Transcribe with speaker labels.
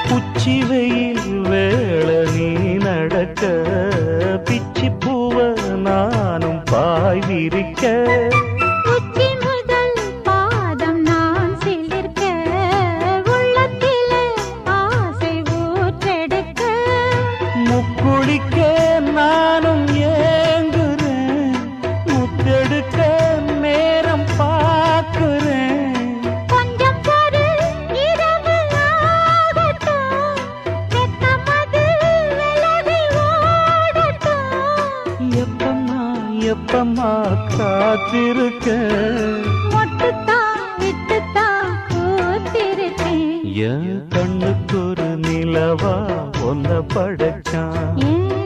Speaker 1: உச்சி வெயில் வேள நீ நடக்க பிச்சி பூவ நானும் பாய் விரிக்க
Speaker 2: உச்சி முதல் பாதம் நான் சிலிர்க்க உள்ளத்திலே ஆசை ஊற்றெடுக்க
Speaker 1: முக்குளிக்க நானும் ஏங்குறேன் முத்தெடுக்க நேரம் பார்க்கிறேன்
Speaker 2: கொஞ்சம் பொறு இரவு ஆகட்டும் வெக்கமது விலகி ஓடட்டும்
Speaker 1: எப்பம்மா எப்பம்மா காத்திருக்க
Speaker 2: மொட்டுத்தான் விட்டுத்தான் பூத்திருக்கேன்
Speaker 1: என் கண்ணுக்கு ஒரு நிலவா ஒன்ன படைச்சான்
Speaker 2: ஏன்